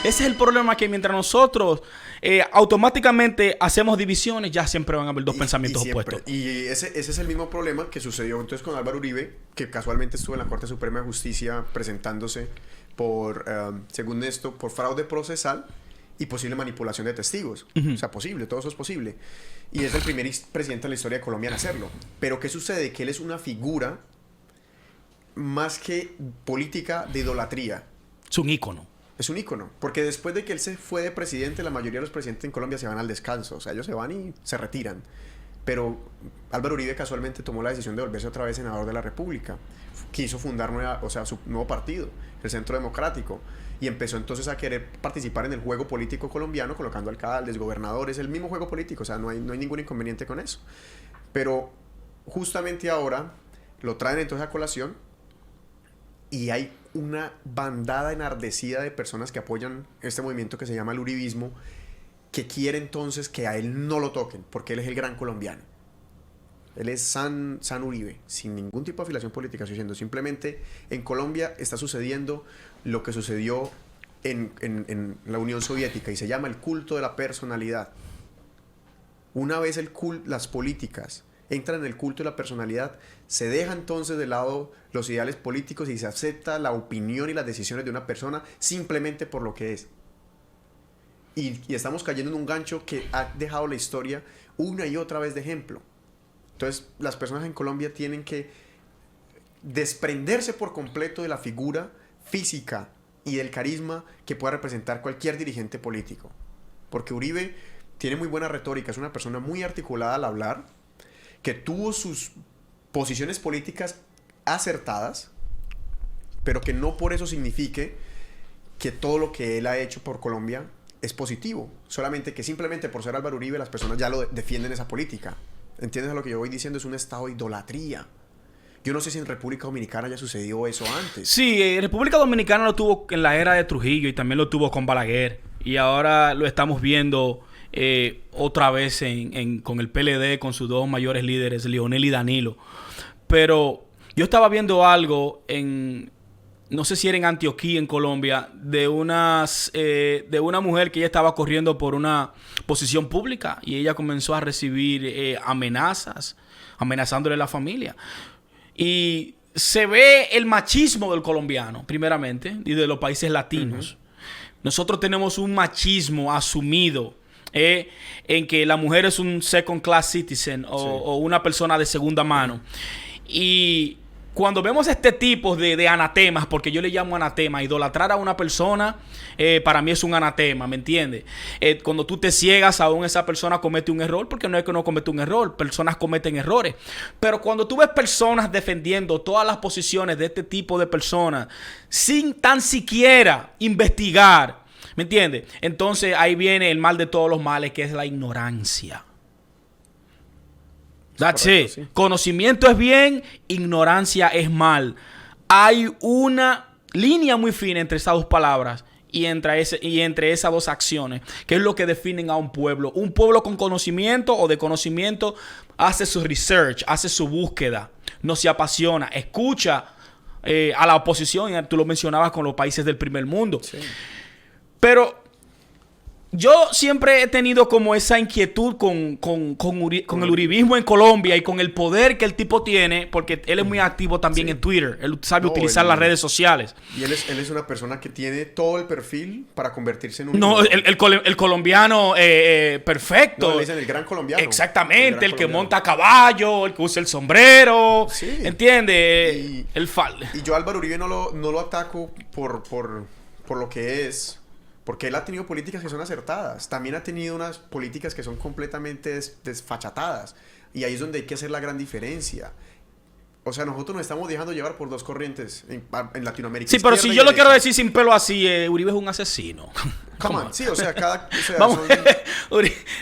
Ese es el problema, que mientras nosotros automáticamente hacemos divisiones, ya siempre van a haber dos pensamientos opuestos. Y ese es el mismo problema que sucedió entonces con Álvaro Uribe, que casualmente estuvo en la Corte Suprema de Justicia presentándose por, según esto, por fraude procesal y posible manipulación de testigos. O sea, posible, todo eso es posible. Y es el primer presidente en la historia de Colombia en hacerlo. Pero ¿qué sucede? Que él es una figura más que política de idolatría. Es un ícono. Es un ícono, porque después de que él se fue de presidente, la mayoría de los presidentes en Colombia se van al descanso, o sea, ellos se van y se retiran. Pero Álvaro Uribe casualmente tomó la decisión de volverse otra vez senador de la República. Quiso fundar su nuevo partido, el Centro Democrático, y empezó entonces a querer participar en el juego político colombiano, colocando alcaldes, gobernadores, el mismo juego político, o sea, no hay ningún inconveniente con eso. Pero justamente ahora lo traen entonces a colación y hay una bandada enardecida de personas que apoyan este movimiento que se llama el uribismo, que quiere entonces que a él no lo toquen, porque él es el gran colombiano. Él es San Uribe, sin ningún tipo de afiliación política, estoy diciendo. Simplemente en Colombia está sucediendo lo que sucedió en la Unión Soviética, y se llama el culto de la personalidad. Una vez las políticas entran en el culto de la personalidad, se deja entonces de lado los ideales políticos y se acepta la opinión y las decisiones de una persona simplemente por lo que es. Y estamos cayendo en un gancho que ha dejado la historia una y otra vez de ejemplo. Entonces, las personas en Colombia tienen que desprenderse por completo de la figura física y del carisma que pueda representar cualquier dirigente político. Porque Uribe tiene muy buena retórica, es una persona muy articulada al hablar, que tuvo sus posiciones políticas acertadas, pero que no por eso signifique que todo lo que él ha hecho por Colombia es positivo. Solamente que simplemente por ser Álvaro Uribe las personas ya lo defienden esa política. ¿Entiendes a lo que yo voy diciendo? Es un estado de idolatría. Yo no sé si en República Dominicana ya sucedió eso antes. Sí, República Dominicana lo tuvo en la era de Trujillo y también lo tuvo con Balaguer. Y ahora lo estamos viendo otra vez con el PLD, con sus dos mayores líderes, Leonel y Danilo. Pero yo estaba viendo algo no sé si era en Antioquía, en Colombia, de una mujer que ella estaba corriendo por una posición pública y ella comenzó a recibir amenazándole a la familia. Y se ve el machismo del colombiano, primeramente, y de los países latinos. Nosotros tenemos un machismo asumido en que la mujer es un second class citizen o una persona de segunda mano. Y cuando vemos este tipo de anatemas, porque yo le llamo anatema, idolatrar a una persona, para mí es un anatema, ¿me entiendes? Cuando tú te ciegas, aún esa persona comete un error, porque no es que no comete un error, personas cometen errores. Pero cuando tú ves personas defendiendo todas las posiciones de este tipo de personas, sin tan siquiera investigar, ¿me entiendes? Entonces ahí viene el mal de todos los males, que es la ignorancia. That's it. Sí. Conocimiento es bien, ignorancia es mal. Hay una línea muy fina entre esas dos palabras y entre esas dos acciones, que es lo que definen a un pueblo. Un pueblo con conocimiento o de conocimiento hace su research, hace su búsqueda, no se apasiona, escucha a la oposición. Tú lo mencionabas con los países del primer mundo. Sí. Pero yo siempre he tenido como esa inquietud con el uribismo en Colombia y con el poder que el tipo tiene, porque él es muy activo también en Twitter. Él sabe utilizar las redes sociales. Y él es una persona que tiene todo el perfil para convertirse en un... No, el colombiano perfecto. No, le dicen el gran colombiano. Exactamente, el que monta a caballo, el que usa el sombrero. Sí. ¿Entiendes? Y yo a Álvaro Uribe no lo ataco por lo que es... Porque él ha tenido políticas que son acertadas. También ha tenido unas políticas que son completamente desfachatadas. Y ahí es donde hay que hacer la gran diferencia. O sea, nosotros nos estamos dejando llevar por dos corrientes en Latinoamérica. Sí, pero si yo lo quiero decir sin pelo así, Uribe es un asesino. Come on. Sí, o sea,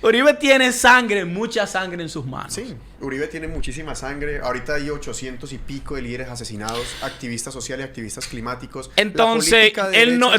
Uribe tiene sangre, mucha sangre en sus manos. Sí, Uribe tiene muchísima sangre. Ahorita hay 800 y pico de líderes asesinados, activistas sociales, activistas climáticos. Entonces, él no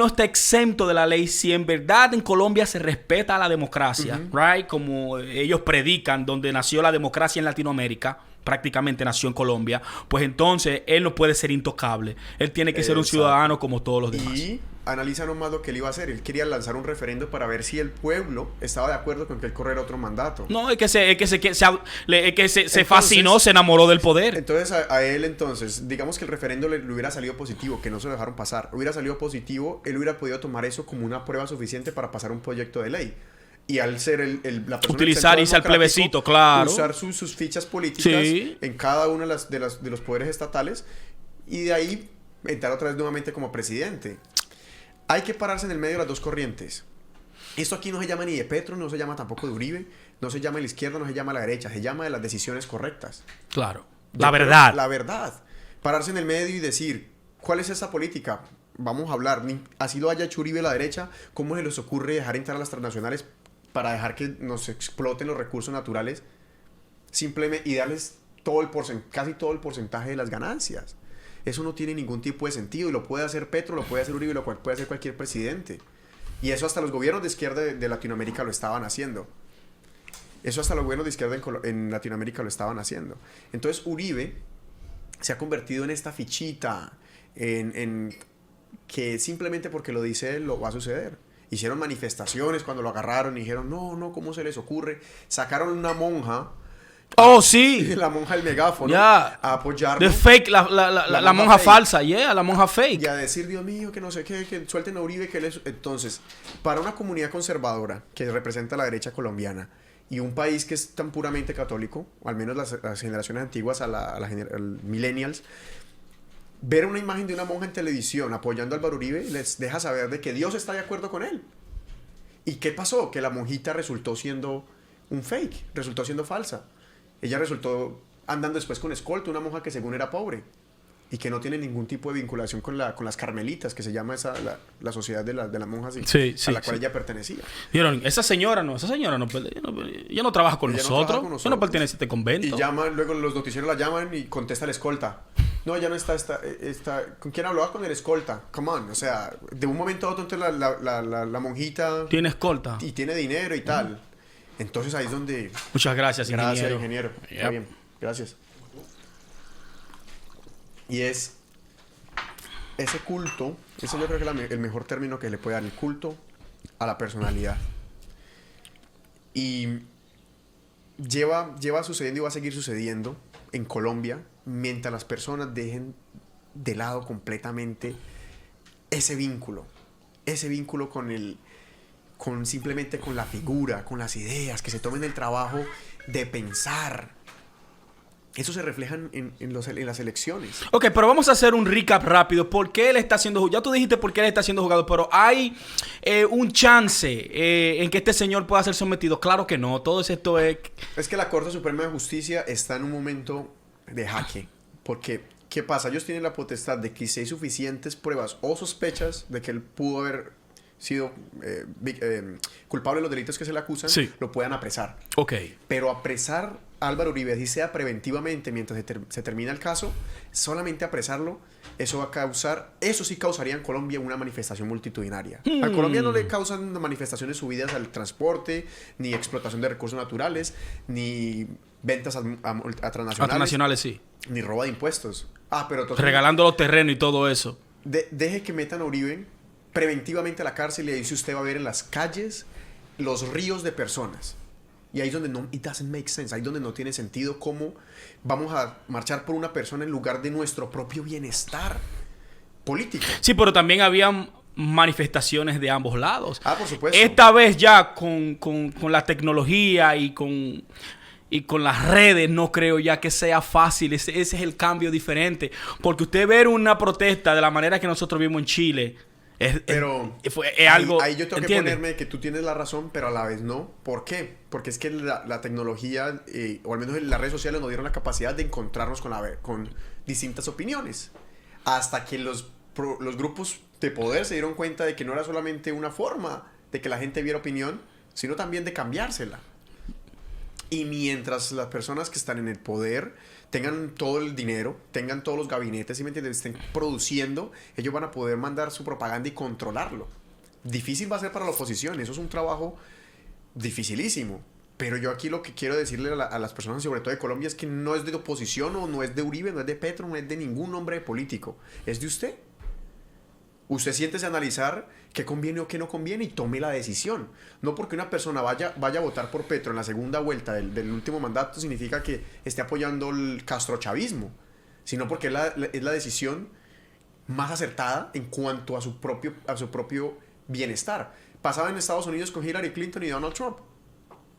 está exento de la ley. Si en verdad en Colombia se respeta la democracia, right, como ellos predican, donde nació la democracia en Latinoamérica, prácticamente nació en Colombia, pues entonces él no puede ser intocable. Él tiene que ser un ciudadano como todos los demás. Y analiza nomás lo que él iba a hacer. Él quería lanzar un referendo para ver si el pueblo estaba de acuerdo con que él corriera otro mandato. No, es que se fascinó, se enamoró del poder. Entonces, a él entonces, digamos que el referendo le hubiera salido positivo, que no se lo dejaron pasar. Hubiera salido positivo, él hubiera podido tomar eso como una prueba suficiente para pasar un proyecto de ley. Y al ser la persona utilizar y ser plebiscito, claro. Usar sus fichas políticas Sí. en cada uno de los poderes estatales y de ahí entrar otra vez nuevamente como presidente. Hay que pararse en el medio de las dos corrientes. Esto aquí no se llama ni de Petro, no se llama tampoco de Uribe, no se llama de la izquierda, no se llama de la derecha, se llama de las decisiones correctas. Claro. La verdad. La verdad. Pararse en el medio y decir, ¿cuál es esa política? Vamos a hablar. Así lo haya hecho Uribe a la derecha, ¿cómo se les ocurre dejar entrar a las transnacionales para dejar que nos exploten los recursos naturales simplemente y darles casi todo el porcentaje de las ganancias? Eso no tiene ningún tipo de sentido y lo puede hacer Petro, lo puede hacer Uribe, lo puede hacer cualquier presidente. Y eso hasta los gobiernos de izquierda de Latinoamérica lo estaban haciendo. Eso hasta los gobiernos de izquierda en Latinoamérica lo estaban haciendo. Entonces Uribe se ha convertido en esta fichita, en que simplemente porque lo dice él lo va a suceder. Hicieron manifestaciones cuando lo agarraron y dijeron, no, ¿cómo se les ocurre? Sacaron una monja. Oh, sí. La monja del megáfono. Yeah. A apoyarlo. The fake, la monja falsa. Yeah, la monja fake. Y a decir, Dios mío, que no sé qué, que suelten a Uribe, que él es... Entonces, para una comunidad conservadora que representa a la derecha colombiana y un país que es tan puramente católico, o al menos las generaciones antiguas, al millennials, ver una imagen de una monja en televisión apoyando a Álvaro Uribe les deja saber de que Dios está de acuerdo con él. ¿Y qué pasó? Que la monjita resultó siendo un fake, resultó siendo falsa. Ella resultó andando después con escolta, una monja que según era pobre y que no tiene ningún tipo de vinculación con las carmelitas, que se llama la sociedad de las monjas a la cual ella pertenecía. ¿Vieron? Esa señora no ella no trabaja con nosotros. Ella no pertenece a este convento. Y llaman, luego los noticieros la llaman y contesta el escolta. No, ya no está, ¿con quién hablabas? Con el escolta. Come on, o sea, de un momento a otro entonces la monjita... Tiene escolta. Y tiene dinero y tal. Entonces ahí es donde... Muchas gracias, ingeniero. Gracias, ingeniero. Yep. Está bien, gracias. Y ese culto, ese yo creo que es el mejor término que le puede dar, el culto a la personalidad. Y lleva sucediendo y va a seguir sucediendo en Colombia mientras las personas dejen de lado completamente ese vínculo simplemente con la figura, con las ideas, que se tomen el trabajo de pensar. Eso se refleja en las elecciones. Ok, pero vamos a hacer un recap rápido. ¿Por qué él está siendo juzgado? Ya tú dijiste por qué él está siendo juzgado, pero ¿hay un chance en que este señor pueda ser sometido? Claro que no. Todo esto es... Es que la Corte Suprema de Justicia está en un momento de jaque. Porque, ¿qué pasa? Ellos tienen la potestad de que si hay suficientes pruebas o sospechas de que él pudo haber sido culpable de los delitos que se le acusan, sí, lo puedan apresar. Ok. Pero apresar a Álvaro Uribe, así sea preventivamente mientras se termina el caso, solamente apresarlo, eso sí causaría en Colombia una manifestación multitudinaria. A Colombia no le causan manifestaciones subidas al transporte, ni explotación de recursos naturales, ni ventas a transnacionales. A transnacionales, sí. Ni robo de impuestos. Pero entonces, regalando los terrenos y todo eso. Deje que metan a Uribe preventivamente a la cárcel y ahí sí usted va a ver en las calles los ríos de personas. Y ahí es donde it doesn't make sense. Ahí es donde no tiene sentido cómo vamos a marchar por una persona en lugar de nuestro propio bienestar político. Sí, pero también había manifestaciones de ambos lados. Por supuesto. Esta vez ya con la tecnología y con las redes no creo ya que sea fácil. Ese es el cambio diferente. Porque usted ver una protesta de la manera que nosotros vimos en Chile... Es algo... Ahí yo tengo que ponerme que tú tienes la razón, pero a la vez no. ¿Por qué? Porque es que la tecnología, o al menos las redes sociales, nos dieron la capacidad de encontrarnos con distintas opiniones. Hasta que los grupos de poder se dieron cuenta de que no era solamente una forma de que la gente viera opinión, sino también de cambiársela. Y mientras las personas que están en el poder tengan todo el dinero, tengan todos los gabinetes, ¿sí me entiendes?, estén produciendo, ellos van a poder mandar su propaganda y controlarlo. Difícil va a ser para la oposición, eso es un trabajo dificilísimo. Pero yo aquí lo que quiero decirle a las personas, sobre todo de Colombia, es que no es de oposición o no es de Uribe, no es de Petro, no es de ningún hombre político. Es de usted. Usted siéntese a analizar qué conviene o qué no conviene y tome la decisión. No porque una persona vaya a votar por Petro en la segunda vuelta del último mandato significa que esté apoyando el castrochavismo, sino porque es la decisión más acertada en cuanto a su propio bienestar. Pasaba en Estados Unidos con Hillary Clinton y Donald Trump.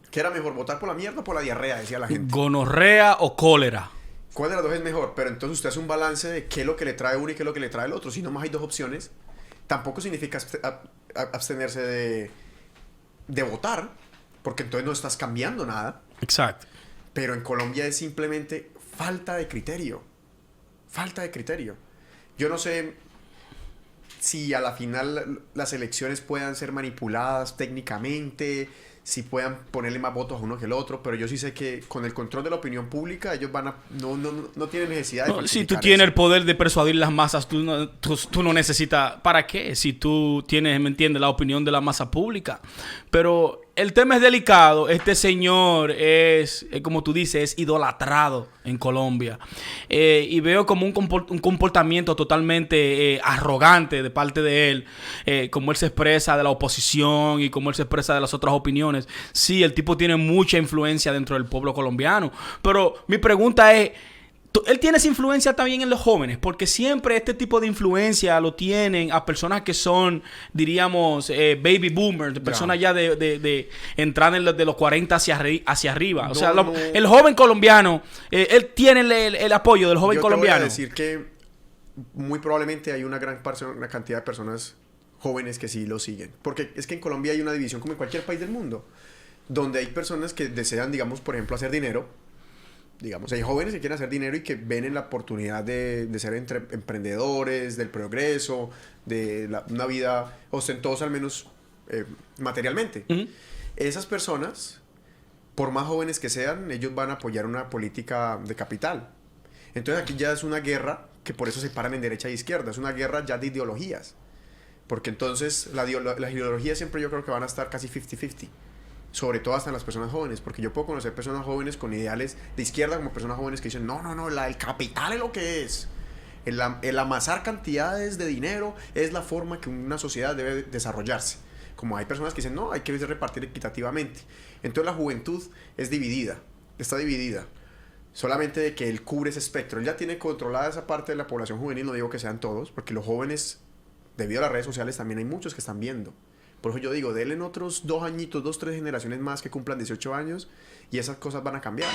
¿Qué era mejor, votar por la mierda o por la diarrea? Decía la gente. ¿Gonorrea o cólera? ¿Cuál de las dos es mejor? Pero entonces usted hace un balance de qué es lo que le trae uno y qué es lo que le trae el otro. Si nomás hay dos opciones, tampoco significa abstenerse de votar, porque entonces no estás cambiando nada. Exacto. Pero en Colombia es simplemente falta de criterio. Falta de criterio. Yo no sé si a la final las elecciones puedan ser manipuladas técnicamente, si puedan ponerle más votos a uno que el otro, pero yo sí sé que con el control de la opinión pública ellos van a no tienen necesidad de si tú tienes el poder de persuadir las masas, tú no necesitas... ¿Para qué? Si tú tienes, ¿me entiendes?, la opinión de la masa pública. Pero el tema es delicado. Este señor es como tú dices, es idolatrado en Colombia. Y veo como un comportamiento totalmente arrogante de parte de él. Como él se expresa de la oposición y como él se expresa de las otras opiniones. Sí, el tipo tiene mucha influencia dentro del pueblo colombiano. Pero mi pregunta es... Él tiene esa influencia también en los jóvenes, porque siempre este tipo de influencia lo tienen a personas que son, diríamos, baby boomers, personas ya de entrar de los 40 hacia arriba. O sea, el joven colombiano, él tiene el apoyo del joven colombiano. Yo te voy a decir que muy probablemente hay una cantidad de personas jóvenes que sí lo siguen. Porque es que en Colombia hay una división como en cualquier país del mundo, donde hay personas que desean, digamos, por ejemplo, hacer dinero. Digamos, hay jóvenes que quieren hacer dinero y que ven en la oportunidad de ser emprendedores, del progreso, de una vida ostentosa, al menos materialmente. Uh-huh. Esas personas, por más jóvenes que sean, ellos van a apoyar una política de capital. Entonces aquí ya es una guerra que por eso se paran en derecha e izquierda. Es una guerra ya de ideologías. Porque entonces las ideologías siempre yo creo que van a estar casi 50-50. Sobre todo hasta en las personas jóvenes, porque yo puedo conocer personas jóvenes con ideales de izquierda como personas jóvenes que dicen, no, el capital es lo que es. El amasar cantidades de dinero es la forma que una sociedad debe desarrollarse. Como hay personas que dicen, no, hay que repartir equitativamente. Entonces la juventud es dividida, está dividida. Solamente de que él cubre ese espectro. Él ya tiene controlada esa parte de la población juvenil, no digo que sean todos, porque los jóvenes, debido a las redes sociales, también hay muchos que están viendo. Por eso yo digo, denle otros 2 añitos, 2, 3 generaciones más que cumplan 18 años y esas cosas van a cambiar.